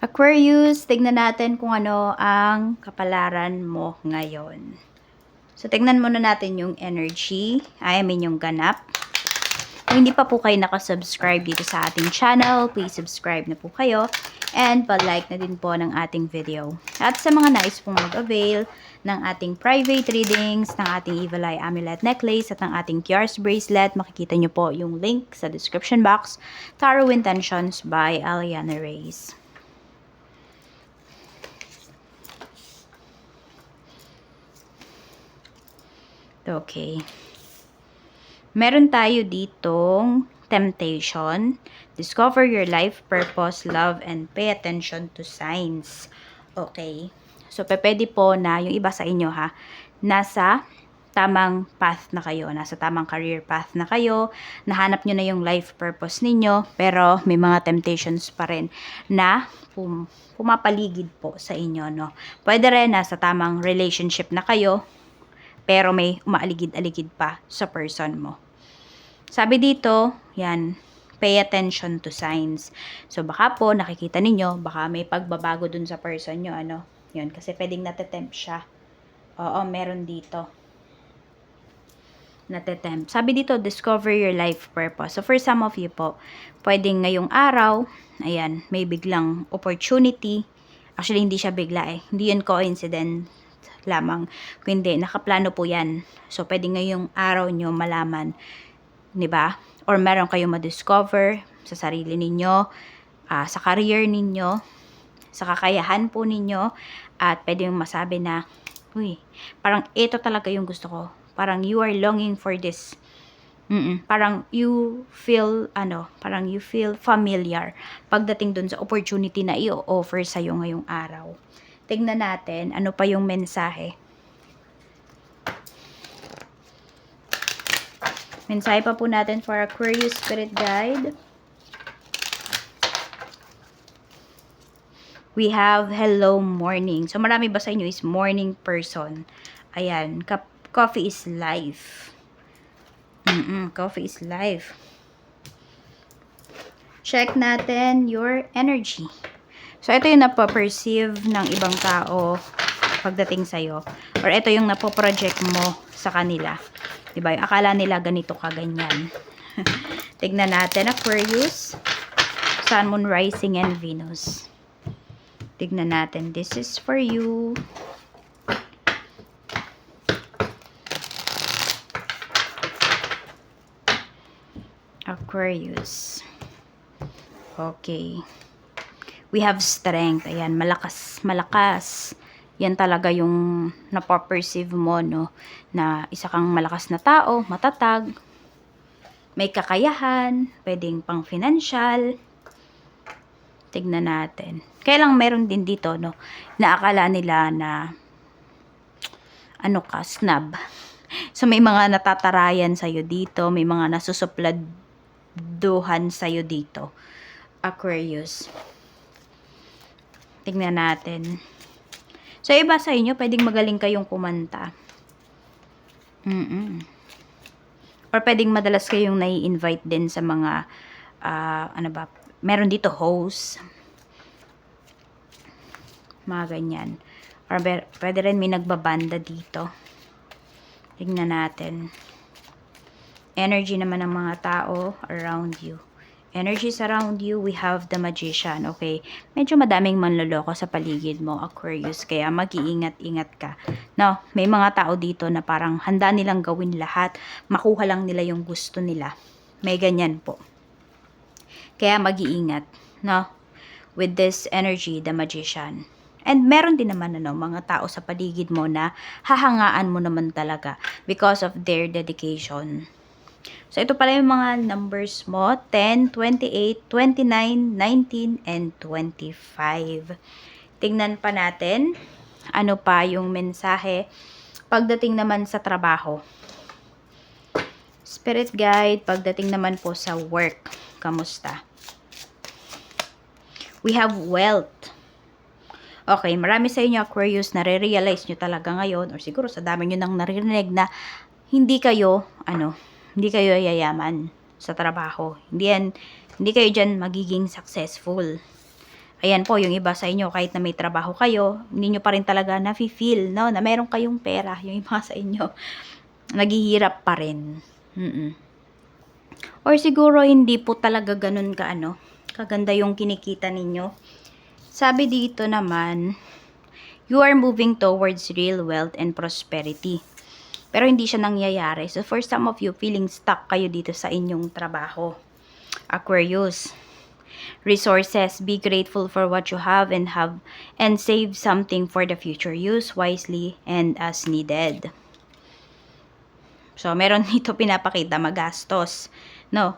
Aquarius, tignan natin kung ano ang kapalaran mo ngayon. So, tignan muna natin yung energy. Yung ganap. Kung hindi pa po kayo nakasubscribe dito sa ating channel, please subscribe na po kayo. And pa-like na din po ng ating video. At sa mga nais pong mag-avail ng ating private readings, ng ating Evil Eye Amulet Necklace, at ng ating Kiars Bracelet, makikita nyo po yung link sa description box. Tarot Intentions by Aliana Reyes. Okay. Meron tayo ditong temptation, discover your life purpose, love, and pay attention to signs. Okay. So, pwede po na yung iba sa inyo nasa tamang path na kayo, nasa tamang career path na kayo, nahanap nyo na yung life purpose ninyo, pero may mga temptations pa rin na pumapaligid po sa inyo, no? Pwede rin nasa tamang relationship na kayo, pero may umaaligid-aligid pa sa person mo. Sabi dito, yan, pay attention to signs. So, baka po, nakikita ninyo, baka may pagbabago dun sa person nyo, Yun, kasi pwedeng natetempt siya. Oo, meron dito. Natetempt. Sabi dito, discover your life purpose. So, for some of you po, pwedeng ngayong araw, ayan, may biglang opportunity. Actually, hindi siya bigla Hindi yun coincidence lamang. Kundi, nakaplano po yan. So, pwedeng ngayong araw nyo malaman, 'di ba? Or meron kayong ma-discover sa sarili ninyo, sa career ninyo, sa kakayahan po ninyo, at pwede yung masabi na, uy, parang ito talaga yung gusto ko. Parang you are longing for this. Parang you feel, parang you feel familiar pagdating dun sa opportunity na i-offer sa'yo ngayong araw. Tignan natin, ano pa yung mensahe. Mensahe pa po natin for Aquarius Spirit Guide. We have hello morning. So, marami ba sa inyo is morning person? Ayan, coffee is life. Coffee is life. Check natin your energy. So, ito yung napaperceive ng ibang tao pagdating sa'yo. Or ito yung napoproject mo sa kanila. Diba? Yung akala nila ganito ka, ganyan. Tignan natin, Aquarius. Sun, Moon, Rising, and Venus. Tignan natin. This is for you. Aquarius. Okay. We have strength. Ayan, malakas. Malakas. Yan talaga yung napaperceive mo, no? Na isa kang malakas na tao, matatag, may kakayahan, pwedeng pang financial. Tignan natin. Kaya lang meron din dito, no? Naakala nila na snob. So, may mga natatarayan sa'yo dito, may mga nasusupladuhan sa'yo dito. Aquarius. Tignan natin. So, iba sa inyo, pwedeng magaling kayong kumanta. Or pwedeng madalas kayong nai-invite din sa mga, meron dito host. Mga ganyan. Or pwede rin may nagbabanda dito. Tignan natin. Energy naman ng mga tao around you. Energies around you, we have the Magician, okay? Medyo madaming manloloko sa paligid mo, Aquarius, kaya mag-iingat-ingat ka. No, may mga tao dito na parang handa nilang gawin lahat, makuha lang nila yung gusto nila. May ganyan po. Kaya mag-iingat, no? With this energy, the Magician. And meron din naman mga tao sa paligid mo na hahangaan mo naman talaga because of their dedication. So, ito pala yung mga numbers mo, 10, 28, 29, 19, and 25. Tingnan pa natin, ano pa yung mensahe pagdating naman sa trabaho. Spirit Guide, pagdating naman po sa work, kamusta? We have wealth. Okay, marami sa inyo, Aquarius, nare-realize nyo talaga ngayon, or siguro sa dami nyo nang naririnig na hindi kayo yayaman sa trabaho. Hindi kayo dyan magiging successful. Ayan po, yung iba sa inyo, kahit na may trabaho kayo, hindi nyo pa rin talaga na-feel, no? Na meron kayong pera. Yung iba sa inyo, naghihirap pa rin. Or siguro, hindi po talaga ganun kaganda yung kinikita ninyo. Sabi dito naman, you are moving towards real wealth and prosperity. Pero hindi siya nangyayari. So, for some of you, feeling stuck kayo dito sa inyong trabaho. Aquarius. Resources, be grateful for what you have and save something for the future. Use wisely and as needed. So, meron dito pinapakita magastos. No,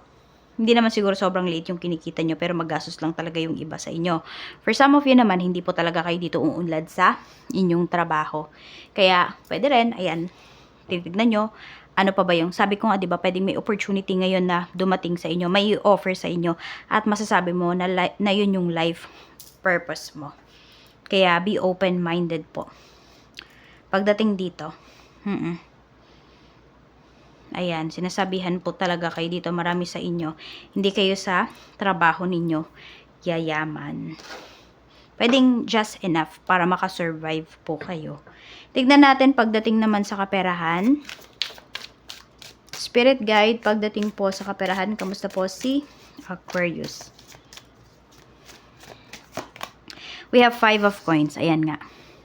hindi naman siguro sobrang liit yung kinikita nyo, pero magastos lang talaga yung iba sa inyo. For some of you naman, hindi po talaga kayo dito uunlad sa inyong trabaho. Kaya, pwede rin, ayan, titignan nyo, ano pa ba yung, sabi ko nga, diba, pwedeng may opportunity ngayon na dumating sa inyo, may offer sa inyo, at masasabi mo na yun yung life purpose mo. Kaya, be open-minded po. Pagdating dito, ayan, sinasabihan po talaga kayo dito, marami sa inyo, hindi kayo sa trabaho ninyo yayaman. Pwedeng just enough para makasurvive po kayo. Tignan natin pagdating naman sa kaperahan. Spirit guide, pagdating po sa kaperahan, kamusta po si Aquarius? We have 5 of coins. Ayan nga.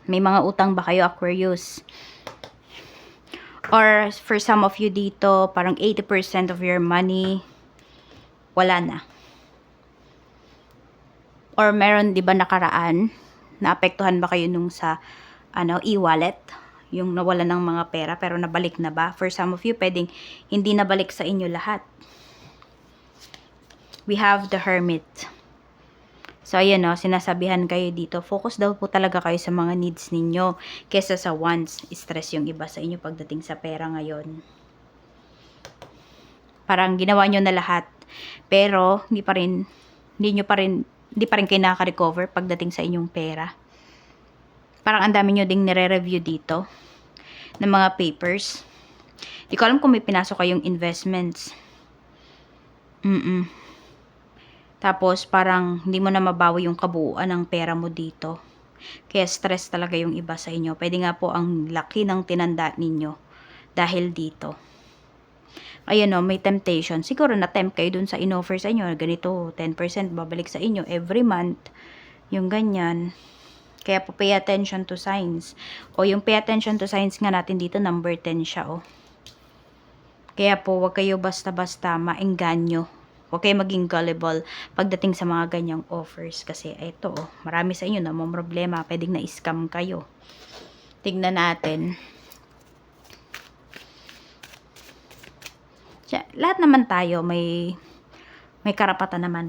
May mga utang ba kayo, Aquarius? Or for some of you dito, parang 80% of your money, wala na. Or meron, di ba, nakaraan, naapektuhan ba kayo nung sa e-wallet? Yung nawala ng mga pera, pero nabalik na ba? For some of you, pwedeng hindi nabalik sa inyo lahat. We have the Hermit. So, ayan sinasabihan kayo dito. Focus daw po talaga kayo sa mga needs ninyo. Kesa sa wants, stress yung iba sa inyo pagdating sa pera ngayon. Parang ginawa nyo na lahat. Pero, hindi pa rin kayo nakaka-recover pagdating sa inyong pera. Parang ang dami nyo ding nire-review dito ng mga papers. Di ko alam kung may pinasok kayong investments. Tapos parang hindi mo na mabawi yung kabuuan ng pera mo dito. Kaya stress talaga yung iba sa inyo. Pwede nga po ang laki ng tinanda ninyo dahil dito. Ayan may temptation. Siguro na-tempt kayo dun sa in-offer sa inyo. Ganito, 10% babalik sa inyo every month. Yung ganyan. Kaya po pay attention to signs. O yung pay attention to signs nga natin dito, number 10 siya Kaya po wag kayo basta-basta maengganyo. Huwag kayo maging gullible pagdating sa mga ganyang offers. Kasi ito marami sa inyo na may problema. Pwedeng na-scam kayo. Tignan natin. Lahat naman tayo may karapatan naman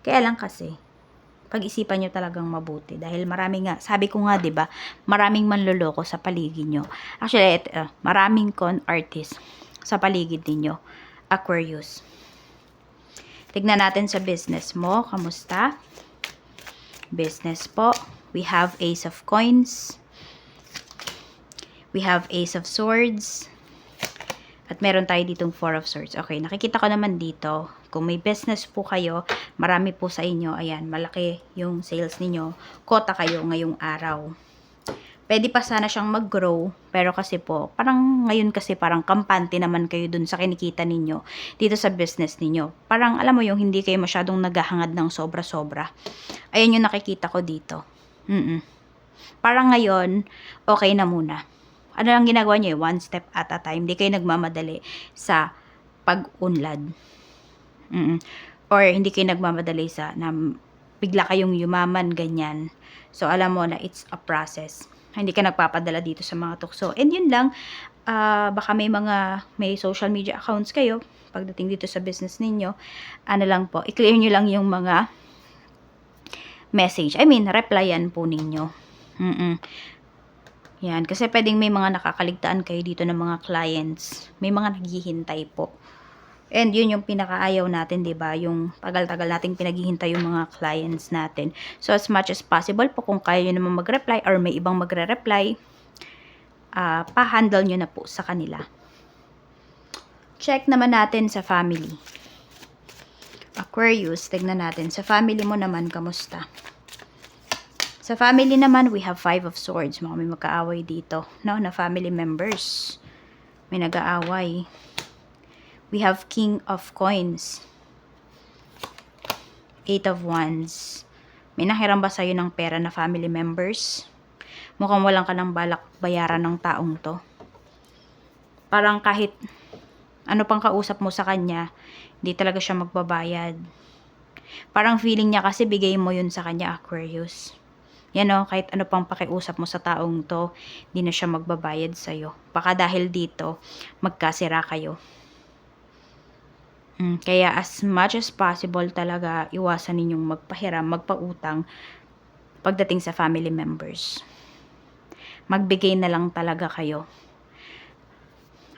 Kaya lang kasi, pag-isipan nyo talagang mabuti. Dahil marami nga, sabi ko nga, diba, maraming manloloko sa paligid nyo. Actually, maraming con artist sa paligid ninyo. Aquarius. Tignan natin sa business mo. Kamusta? Business po. We have Ace of Coins. We have Ace of Swords. At meron tayo ditong 4 of Swords. Okay, nakikita ko naman dito, kung may business po kayo, marami po sa inyo, ayan, malaki yung sales ninyo, kota kayo ngayong araw. Pwede pa sana siyang mag-grow, pero kasi po, parang ngayon kasi parang kampante naman kayo dun sa kinikita ninyo, dito sa business ninyo. Parang alam mo yung hindi kayo masyadong naghahangad ng sobra-sobra. Ayan yung nakikita ko dito. Parang ngayon, okay na muna. Ano lang ginagawa niyo? One step at a time. Hindi kayo nagmamadali sa pag-unlad. Or hindi kayo nagmamadali sa na bigla kayong yumaman, ganyan. So, alam mo na it's a process. Hindi ka nagpapadala dito sa mga tukso. And yun lang, baka may social media accounts kayo, pagdating dito sa business ninyo, ano lang po, i-clear nyo lang yung mga message. Replyan po ninyo. Yan, kasi pwedeng may mga nakakaligtaan kayo dito ng mga clients. May mga naghihintay po. And yun yung pinakaayaw natin, diba? Yung tagal-tagal nating pinaghihintay yung mga clients natin. So, as much as possible po, kung kaya nyo naman mag-reply or may ibang magre-reply, pa-handle nyo na po sa kanila. Check naman natin sa family. Aquarius, tignan natin. Sa family mo naman, kamusta? Sa family naman, we have 5 of Swords. May magkaaway dito, no? Na family members. May nag-aaway. We have King of Coins. 8 of Wands. May nahiram ba sa'yo ng pera na family members? Mukhang walang ka ng balak bayaran ng taong to. Parang kahit ano pang kausap mo sa kanya, hindi talaga siya magbabayad. Parang feeling niya kasi bigay mo yun sa kanya, Aquarius. Yan o, kahit ano pang pakiusap mo sa taong to, hindi na siya magbabayad sa'yo. Baka dahil dito, magkasira kayo. Kaya as much as possible talaga, iwasan ninyong magpahiram, magpautang pagdating sa family members. Magbigay na lang talaga kayo.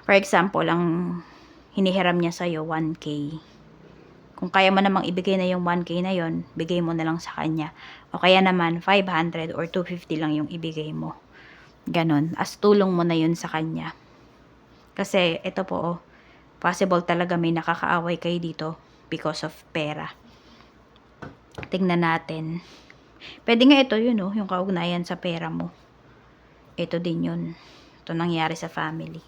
For example, ang hinihiram niya sa'yo, 1K. Kung kaya mo namang ibigay na yung 1K na yon, bigay mo na lang sa kanya. O kaya naman, 500 or 250 lang yung ibigay mo. Ganon. As tulong mo na yun sa kanya. Kasi, ito po, possible talaga may nakakaaway kayo dito because of pera. Tingnan natin. Pwede nga ito yun, yung kaugnayan sa pera mo. Ito din yun. Ito nangyari sa family.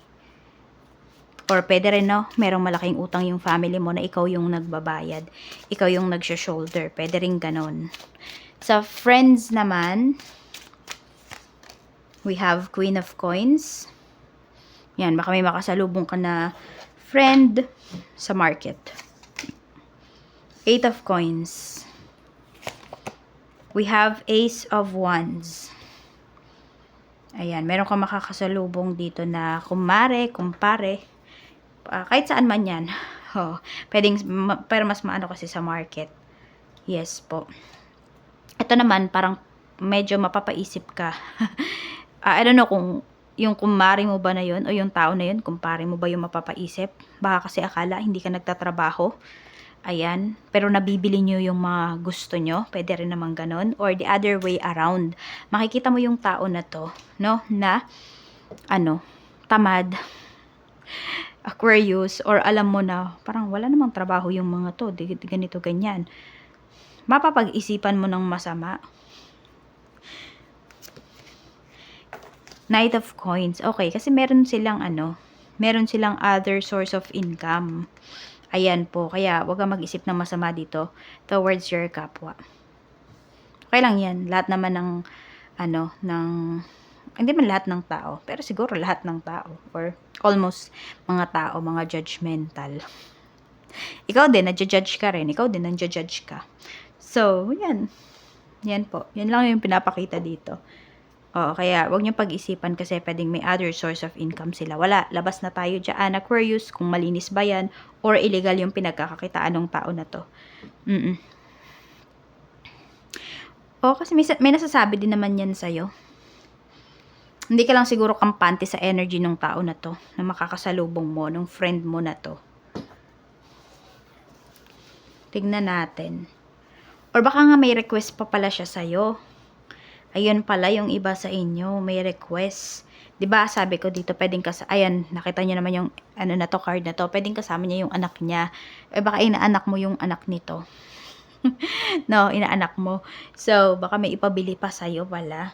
Or pwede rin, merong malaking utang yung family mo na ikaw yung nagbabayad. Ikaw yung nagsho-shoulder. Pwede rin ganon. Sa friends naman, we have Queen of Coins. Yan, baka may makasalubong ka na friend sa market. 8 of Coins. We have Ace of Wands. Ayan, meron ka makakasalubong dito na kumare, kumpare. Kahit saan man yan. Pwedeng, pero mas maano kasi sa market. Yes po. Ito naman, parang medyo mapapaisip ka. I don't know kung yung kumare mo ba na yun o yung tao na yun, kumpare mo ba yung mapapaisip. Baka kasi akala hindi ka nagtatrabaho. Ayan. Pero nabibili nyo yung mga gusto nyo. Pwede rin naman ganon. Or the other way around. Makikita mo yung tao na to, na, tamad. Aquarius, or alam mo na parang wala namang trabaho yung mga to, ganito, ganyan. Mapapag-isipan mo ng masama. Knight of Coins. Okay, kasi meron silang other source of income. Ayan po, kaya wag kang mag-isip ng masama dito towards your kapwa. Okay lang yan. Lahat naman ng hindi man lahat ng tao, pero siguro lahat ng tao, or almost mga tao, mga judgmental. Ikaw din, nadjudge ka rin. Ikaw din, nadjudge ka. So, yan. Yan po. Yan lang yung pinapakita dito. Kaya, wag niyo pag-isipan kasi pwedeng may other source of income sila. Wala, labas na tayo dyan. Aquarius, kung malinis ba yan, or illegal yung pinagkakakitaan ng tao na to. Kasi may nasasabi din naman yan sa'yo. Hindi ka lang siguro kampante sa energy ng tao na to, na makakasalubong mo, ng friend mo na to. Tignan natin. Or baka nga may request pa pala siya sa'yo. Ayun pala yung iba sa inyo, may request. 'Di ba sabi ko dito, pwedeng ayan, nakita niyo naman yung card na to. Pwedeng kasama niya yung anak niya. Baka inaanak mo yung anak nito. No, inaanak mo. So, baka may ipabili pa sa'yo pala.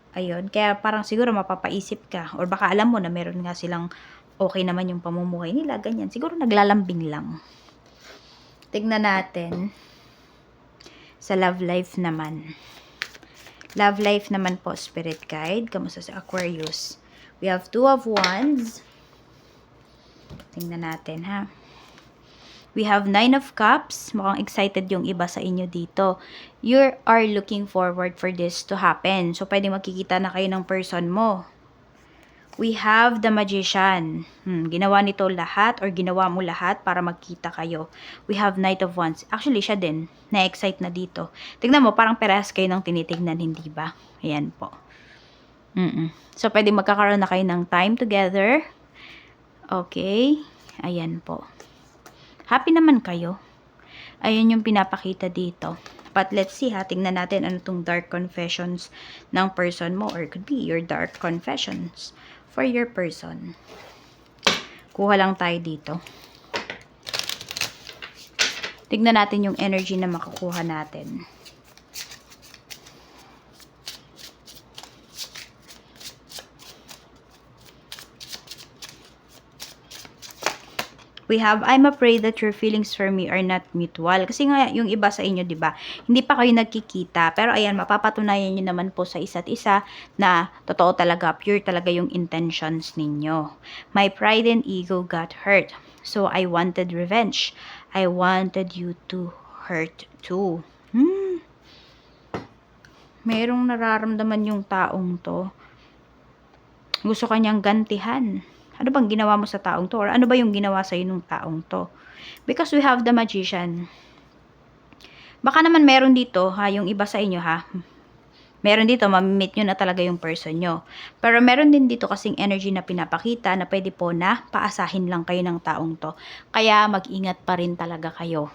Ayun, kaya parang siguro mapapaisip ka, or baka alam mo na meron nga silang okay naman yung pamumuhay nila, ganyan. Siguro naglalambing lang. Tignan natin sa love life naman. Love life naman po, Spirit Guide. Kamusta sa Aquarius? We have 2 of Wands. Tingnan natin, ha. We have 9 of Cups. Mukhang excited yung iba sa inyo dito. You are looking forward for this to happen. So, pwede makikita na kayo ng person mo. We have the Magician. Ginawa nito lahat or ginawa mo lahat para magkita kayo. We have Knight of Wands. Actually, siya din. Na-excite na dito. Tignan mo, parang parehas kayo ng tinitignan, hindi ba? Ayan po. So, pwede magkakaroon na kayo ng time together. Okay. Ayan po. Happy naman kayo. Ayun yung pinapakita dito. But let's see ha. Tingnan natin ano tong dark confessions ng person mo. Or could be your dark confessions for your person. Kuha lang tayo dito. Tignan natin yung energy na makukuha natin. We have, I'm afraid that your feelings for me are not mutual. Kasi nga, yung iba sa inyo, di ba, hindi pa kayo nagkikita. Pero ayan, mapapatunayan nyo naman po sa isa't isa na totoo talaga, pure talaga yung intentions ninyo. My pride and ego got hurt. So, I wanted revenge. I wanted you to hurt too. Merong nararamdaman yung taong to. Gusto kanyang gantihan. Ano bang ginawa mo sa taong to? Or ano ba yung ginawa sa'yo nung taong to? Because we have the magician. Baka naman meron dito, ha, yung iba sa inyo, ha. Meron dito, mamimit nyo na talaga yung person nyo. Pero meron din dito kasing energy na pinapakita na pwede po na paasahin lang kayo ng taong to. Kaya mag-ingat pa rin talaga kayo.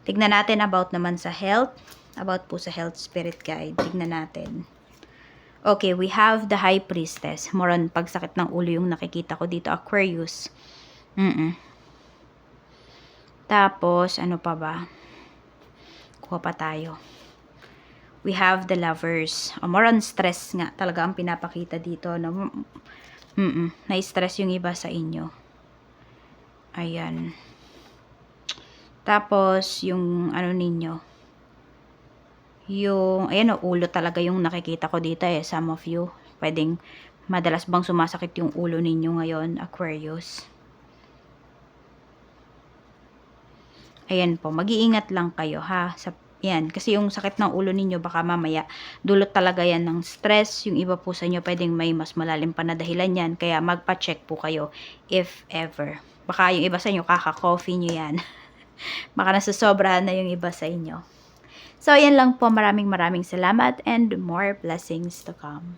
Tignan natin about naman sa health. About po sa health spirit guide. Tignan natin. Okay, we have the High Priestess. More on pagsakit ng ulo yung nakikita ko dito. Aquarius. Tapos, ano pa ba? Kuha pa tayo. We have the Lovers. More on stress nga talaga ang pinapakita dito. No? Na-stress yung iba sa inyo. Ayan. Tapos, yung ano ninyo. Yung, ayan o, ulo talaga yung nakikita ko dito eh. Some of you, pwedeng madalas bang sumasakit yung ulo ninyo ngayon, Aquarius. Ayan po, mag-iingat lang kayo ha. Yan, kasi yung sakit ng ulo ninyo baka mamaya dulot talaga yan ng stress. Yung iba po sa inyo pwedeng may mas malalim pa na dahilan yan. Kaya magpa-check po kayo if ever. Baka yung iba sa inyo kaka-coffee nyo yan. Baka nasasobrahan na yung iba sa inyo. So, yan lang po. Maraming salamat and more blessings to come.